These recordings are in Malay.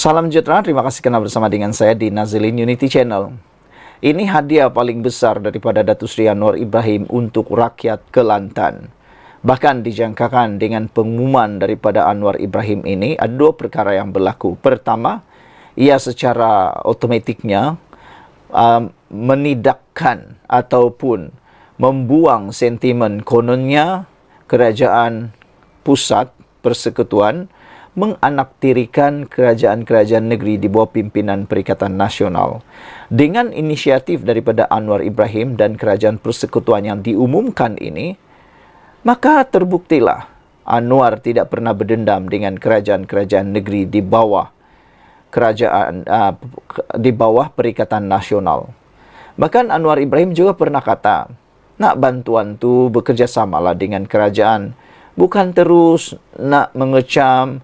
Salam sejahtera, terima kasih kerana bersama dengan saya di Nazilin Unity Channel. Ini hadiah paling besar daripada Datuk Seri Anwar Ibrahim untuk rakyat Kelantan. Bahkan dijangkakan dengan pengumuman daripada Anwar Ibrahim ini, ada dua perkara yang berlaku. Pertama, ia secara otomatiknya menidakkan ataupun membuang sentimen kononnya kerajaan pusat persekutuan menganaktirikan kerajaan-kerajaan negeri di bawah pimpinan Perikatan Nasional. Dengan inisiatif daripada Anwar Ibrahim dan kerajaan persekutuan yang diumumkan ini, maka terbuktilah Anwar tidak pernah berdendam dengan kerajaan-kerajaan negeri di bawah Perikatan Nasional. Bahkan Anwar Ibrahim juga pernah kata, nak bantuan tu bekerjasamalah dengan kerajaan, bukan terus nak mengecam,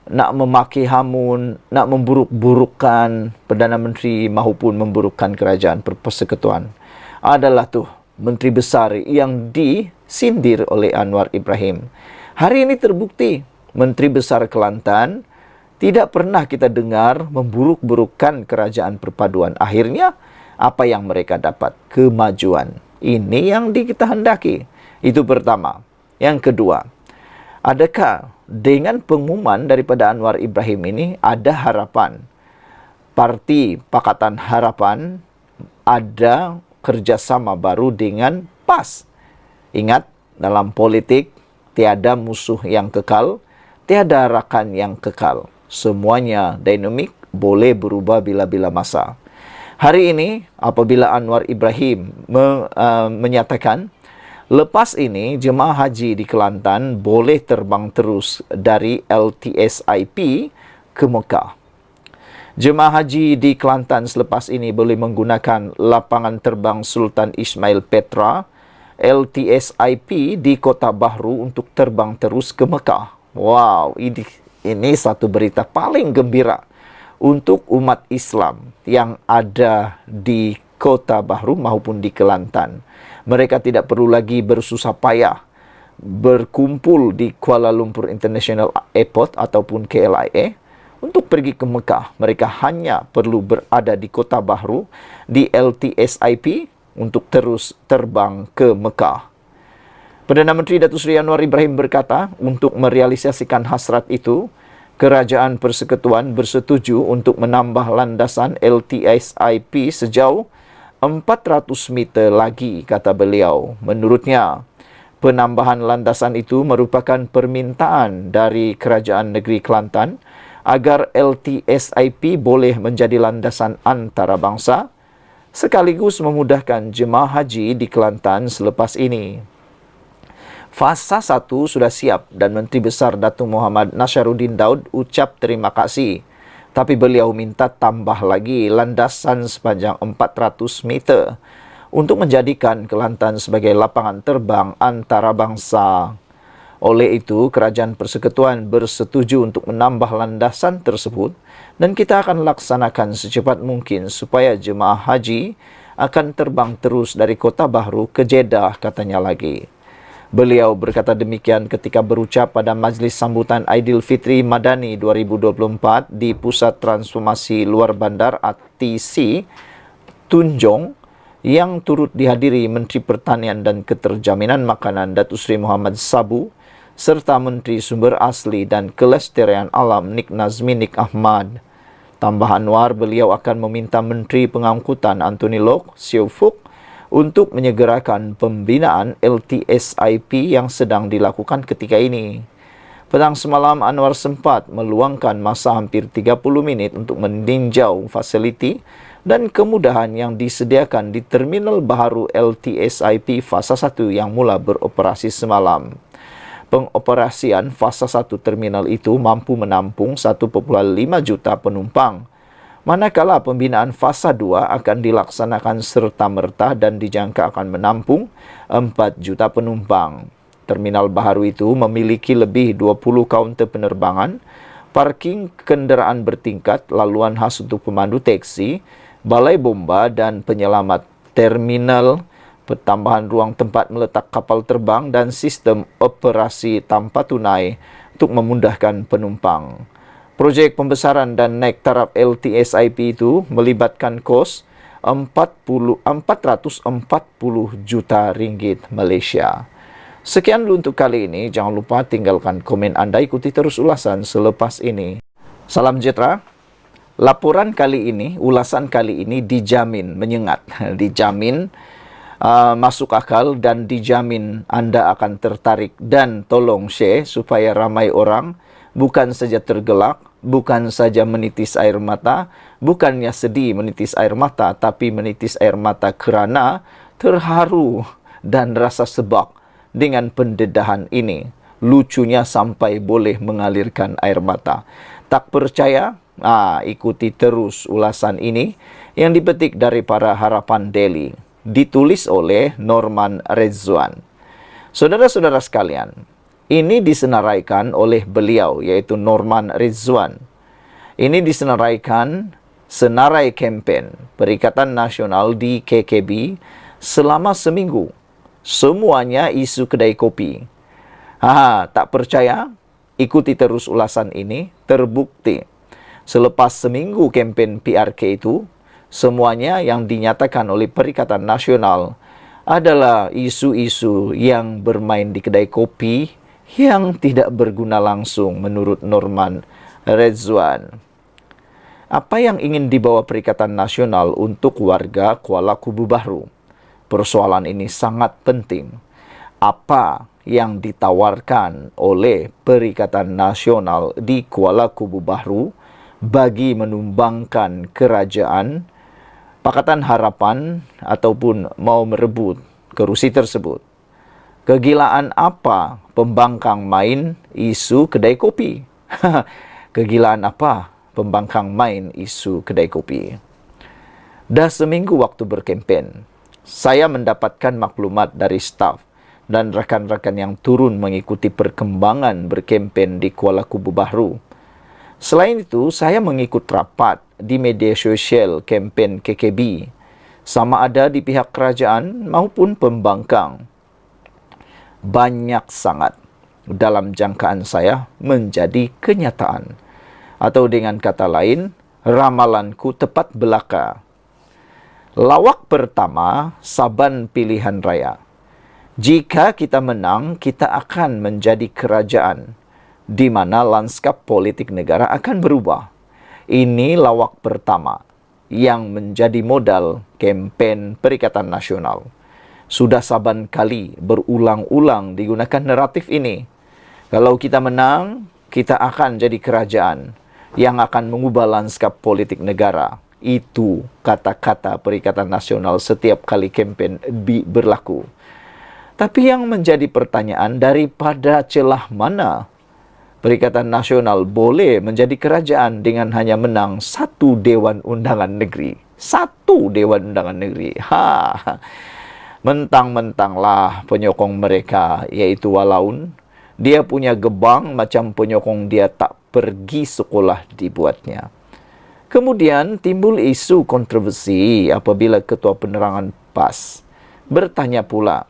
nak memaki hamun, nak memburuk-burukkan Perdana Menteri maupun memburukkan kerajaan persekutuan. Adalah tu Menteri Besar yang disindir oleh Anwar Ibrahim. Hari ini terbukti Menteri Besar Kelantan tidak pernah kita dengar memburuk-burukkan kerajaan perpaduan. Akhirnya apa yang mereka dapat? Kemajuan. Ini yang kita hendaki. Itu pertama. Yang kedua, adakah dengan pengumuman daripada Anwar Ibrahim ini ada harapan Parti Pakatan Harapan ada kerjasama baru dengan PAS? Ingat, dalam politik tiada musuh yang kekal, tiada rakan yang kekal. Semuanya dinamik, boleh berubah bila-bila masa. Hari ini apabila Anwar Ibrahim menyatakan lepas ini, jemaah haji di Kelantan boleh terbang terus dari LTSIP ke Mekah. Jemaah haji di Kelantan selepas ini boleh menggunakan lapangan terbang Sultan Ismail Petra, LTSIP di Kota Bahru untuk terbang terus ke Mekah. Wow, ini satu berita paling gembira untuk umat Islam yang ada di Kota Bahru maupun di Kelantan. Mereka tidak perlu lagi bersusah payah berkumpul di Kuala Lumpur International Airport ataupun KLIA untuk pergi ke Mekah. Mereka hanya perlu berada di Kota Bahru di LTSIP untuk terus terbang ke Mekah. Perdana Menteri Datuk Seri Anwar Ibrahim berkata, untuk merealisasikan hasrat itu, Kerajaan Persekutuan bersetuju untuk menambah landasan LTSIP sejauh 400 meter lagi, kata beliau. Menurutnya, penambahan landasan itu merupakan permintaan dari Kerajaan Negeri Kelantan agar LTSIP boleh menjadi landasan antarabangsa sekaligus memudahkan jemaah haji di Kelantan selepas ini. Fasa 1 sudah siap dan Menteri Besar Datuk Muhammad Nasharuddin Daud ucap terima kasih. Tapi beliau minta tambah lagi landasan sepanjang 400 meter untuk menjadikan Kelantan sebagai lapangan terbang antarabangsa. Oleh itu, Kerajaan Persekutuan bersetuju untuk menambah landasan tersebut dan kita akan laksanakan secepat mungkin supaya jemaah haji akan terbang terus dari Kota Bahru ke Jeddah, katanya lagi. Beliau berkata demikian ketika berucap pada Majlis Sambutan Aidilfitri Madani 2024 di Pusat Transformasi Luar Bandar ATC Tunjong yang turut dihadiri Menteri Pertanian dan Keterjaminan Makanan Datuk Seri Muhammad Sabu serta Menteri Sumber Asli dan Kelestarian Alam Nik Nazmi Nik Ahmad. Tambah Anwar, beliau akan meminta Menteri Pengangkutan Anthony Loke Siu Fuk untuk menyegerakan pembinaan LTSIP yang sedang dilakukan ketika ini. Petang semalam, Anwar sempat meluangkan masa hampir 30 minit untuk meninjau fasiliti dan kemudahan yang disediakan di Terminal Baharu LTSIP Fasa 1 yang mula beroperasi semalam. Pengoperasian Fasa 1 terminal itu mampu menampung 1,5 juta penumpang. Manakala pembinaan Fasa 2 akan dilaksanakan serta-merta dan dijangka akan menampung 4 juta penumpang. Terminal baharu itu memiliki lebih 20 kaunter penerbangan, parking kenderaan bertingkat, laluan khas untuk pemandu teksi, balai bomba dan penyelamat, terminal, pertambahan ruang tempat meletak kapal terbang dan sistem operasi tanpa tunai untuk memudahkan penumpang. Projek pembesaran dan naik taraf LTSIP itu melibatkan kos 440 juta ringgit Malaysia. Sekian dulu untuk kali ini. Jangan lupa tinggalkan komen anda, ikuti terus ulasan selepas ini. Salam sejahtera. Laporan kali ini, ulasan kali ini dijamin menyengat, dijamin masuk akal dan dijamin anda akan tertarik, dan tolong share supaya ramai orang bukan saja tergelak, bukan saja menitis air mata, bukannya sedih menitis air mata, tapi menitis air mata kerana terharu dan rasa sebab dengan pendedahan ini. Lucunya sampai boleh mengalirkan air mata. Tak percaya? Ikuti terus ulasan ini yang dipetik dari para Harapan Daily. Ditulis oleh Norman Rezwan. Saudara-saudara sekalian, ini disenaraikan oleh beliau, yaitu Norman Rezwan. Ini disenaraikan senarai kempen Perikatan Nasional di KKB selama seminggu. Semuanya isu kedai kopi. Tak percaya? Ikuti terus ulasan ini. Terbukti selepas seminggu kempen PRK itu, semuanya yang dinyatakan oleh Perikatan Nasional adalah isu-isu yang bermain di kedai kopi yang tidak berguna langsung menurut Norman Rezwan. Apa yang ingin dibawa Perikatan Nasional untuk warga Kuala Kubu Bahru? Persoalan ini sangat penting. Apa yang ditawarkan oleh Perikatan Nasional di Kuala Kubu Bahru bagi menumbangkan kerajaan Pakatan Harapan ataupun mau merebut kerusi tersebut? Kegilaan apa pembangkang main isu kedai kopi? Kegilaan apa pembangkang main isu kedai kopi? Dah seminggu waktu berkempen, saya mendapatkan maklumat dari staf dan rakan-rakan yang turun mengikuti perkembangan berkempen di Kuala Kubu Bahru. Selain itu, saya mengikut rapat di media sosial kempen KKB, sama ada di pihak kerajaan maupun pembangkang. Banyak sangat dalam jangkaan saya menjadi kenyataan. Atau dengan kata lain, ramalanku tepat belaka. Lawak pertama, Saban Pilihan Raya. Jika kita menang, kita akan menjadi kerajaan di mana lanskap politik negara akan berubah. Ini lawak pertama yang menjadi modal kempen Perikatan Nasional. Sudah saban kali berulang-ulang digunakan naratif ini. Kalau kita menang, kita akan jadi kerajaan yang akan mengubah lanskap politik negara. Itu kata-kata Perikatan Nasional setiap kali kempen berlaku. Tapi yang menjadi pertanyaan, daripada celah mana Perikatan Nasional boleh menjadi kerajaan dengan hanya menang satu Dewan Undangan Negeri? Satu Dewan Undangan Negeri. Mentang-mentanglah penyokong mereka, iaitu Walaun, dia punya gebang macam penyokong dia tak pergi sekolah dibuatnya. Kemudian timbul isu kontroversi apabila Ketua Penerangan PAS bertanya pula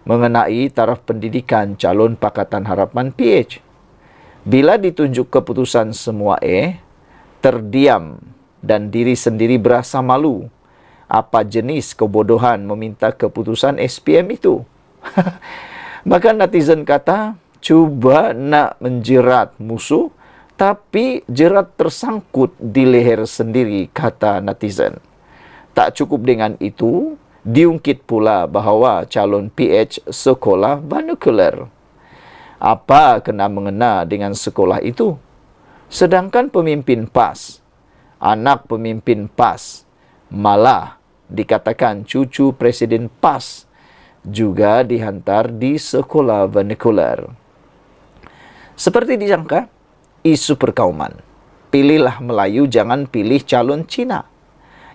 mengenai taraf pendidikan calon Pakatan Harapan PH. Bila ditunjuk keputusan semua terdiam dan diri sendiri berasa malu. Apa jenis kebodohan meminta keputusan SPM itu? Bahkan netizen kata, cuba nak menjerat musuh, tapi jerat tersangkut di leher sendiri, kata netizen. Tak cukup dengan itu, diungkit pula bahawa calon PH sekolah vernacular. Apa kena-mengena dengan sekolah itu? Sedangkan pemimpin PAS, anak pemimpin PAS, malah dikatakan cucu Presiden PAS, juga dihantar di sekolah vernacular. Seperti disangka, isu perkauman. Pilihlah Melayu, jangan pilih calon Cina.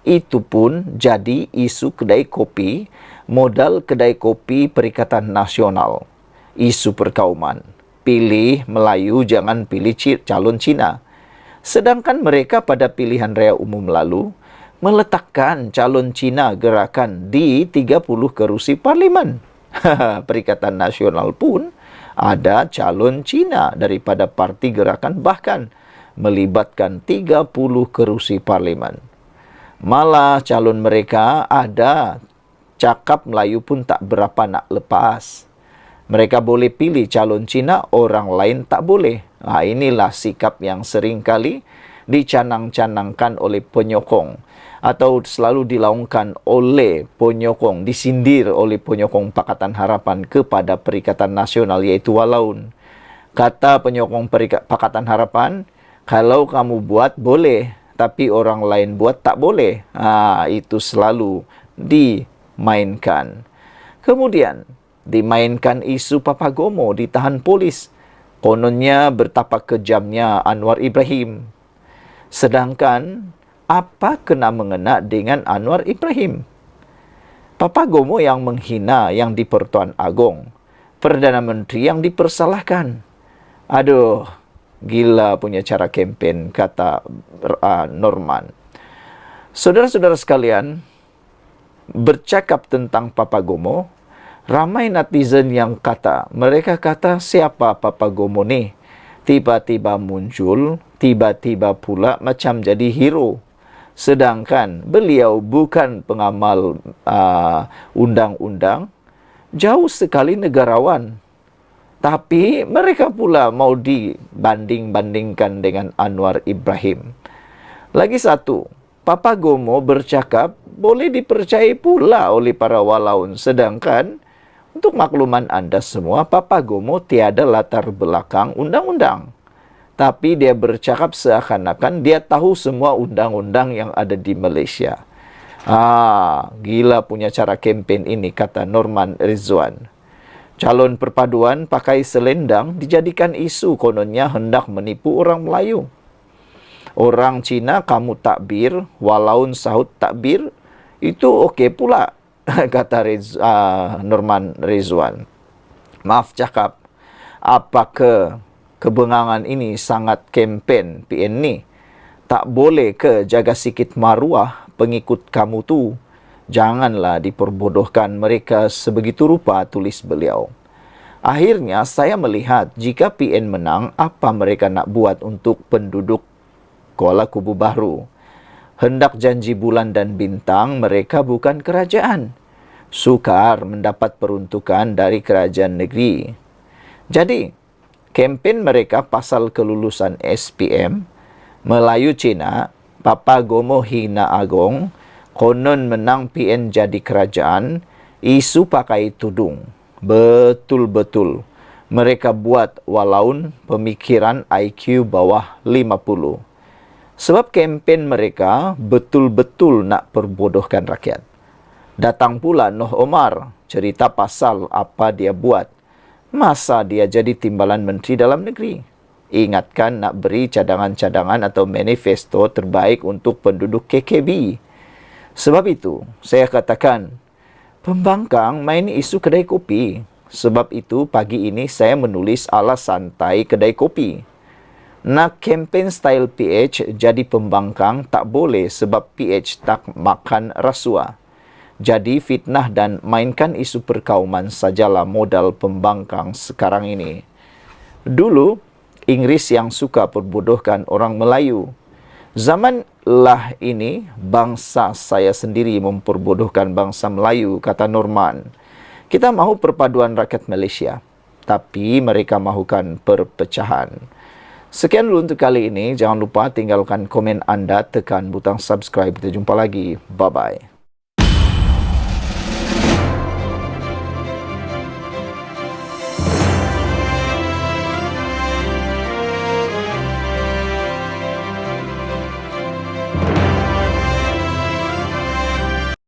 Itu pun jadi isu kedai kopi, modal kedai kopi Perikatan Nasional. Isu perkauman. Pilih Melayu, jangan pilih calon Cina. Sedangkan mereka pada pilihan raya umum lalu, meletakkan calon Cina gerakan di 30 kerusi parlimen. Perikatan Nasional pun ada calon Cina daripada parti gerakan, bahkan melibatkan 30 kerusi parlimen. Malah calon mereka ada cakap Melayu pun tak berapa nak lepas. Mereka boleh pilih calon Cina, orang lain tak boleh. Inilah sikap yang sering kali dicanang-canangkan oleh penyokong atau selalu dilaungkan oleh penyokong, disindir oleh penyokong Pakatan Harapan kepada Perikatan Nasional iaitu Walaun. Kata penyokong Pakatan Harapan, kalau kamu buat boleh, tapi orang lain buat tak boleh. Itu selalu dimainkan. Kemudian dimainkan isu Papagomo ditahan polis. Kononnya betapa kejamnya Anwar Ibrahim. Sedangkan apa kena mengena dengan Anwar Ibrahim? Papagomo yang menghina yang di Pertuan Agong, Perdana Menteri yang dipersalahkan. Aduh, gila punya cara kempen, kata Norman. Saudara-saudara sekalian, bercakap tentang Papagomo, ramai netizen yang mereka kata siapa Papagomo ni? Tiba-tiba muncul, tiba-tiba pula macam jadi hero. Sedangkan beliau bukan pengamal undang-undang, jauh sekali negarawan. Tapi mereka pula mau dibanding-bandingkan dengan Anwar Ibrahim. Lagi satu, Papagomo bercakap boleh dipercayai pula oleh para walaun. Sedangkan untuk makluman anda semua, Papagomo tiada latar belakang undang-undang. Tapi dia bercakap seakan-akan dia tahu semua undang-undang yang ada di Malaysia. Gila punya cara kempen ini, kata Norman Rizwan. Calon perpaduan pakai selendang dijadikan isu kononnya hendak menipu orang Melayu. Orang Cina kamu takbir, walaun sahut takbir, itu okey pula, kata Norman Rizwan. Maaf cakap, apakah kebengangan ini sangat kempen PN ni? Tak boleh ke jaga sikit maruah pengikut kamu tu? Janganlah diperbodohkan mereka sebegitu rupa, tulis beliau. Akhirnya saya melihat jika PN menang, apa mereka nak buat untuk penduduk Kuala Kubu Baru. Hendak janji bulan dan bintang, mereka bukan kerajaan. Sukar mendapat peruntukan dari kerajaan negeri. Jadi, kempen mereka pasal kelulusan SPM, Melayu Cina, Papagomo hina Agong, konon menang PN jadi kerajaan, isu pakai tudung. Betul-betul. Mereka buat walaun pemikiran IQ bawah 50. Sebab kempen mereka betul-betul nak perbodohkan rakyat. Datang pula Noh Omar, cerita pasal apa dia buat. Masa dia jadi timbalan Menteri Dalam Negeri? Ingatkan nak beri cadangan-cadangan atau manifesto terbaik untuk penduduk KKB. Sebab itu, saya katakan, pembangkang main isu kedai kopi. Sebab itu, pagi ini saya menulis ala santai kedai kopi. Nak kempen style PH jadi pembangkang tak boleh sebab PH tak makan rasuah. Jadi fitnah dan mainkan isu perkauman sajalah modal pembangkang sekarang ini. Dulu, Inggris yang suka perbodohkan orang Melayu. Zamanlah ini bangsa saya sendiri memperbodohkan bangsa Melayu, kata Norman. Kita mahu perpaduan rakyat Malaysia, tapi mereka mahukan perpecahan. Sekian dulu untuk kali ini. Jangan lupa tinggalkan komen anda, tekan butang subscribe. Kita jumpa lagi. Bye-bye.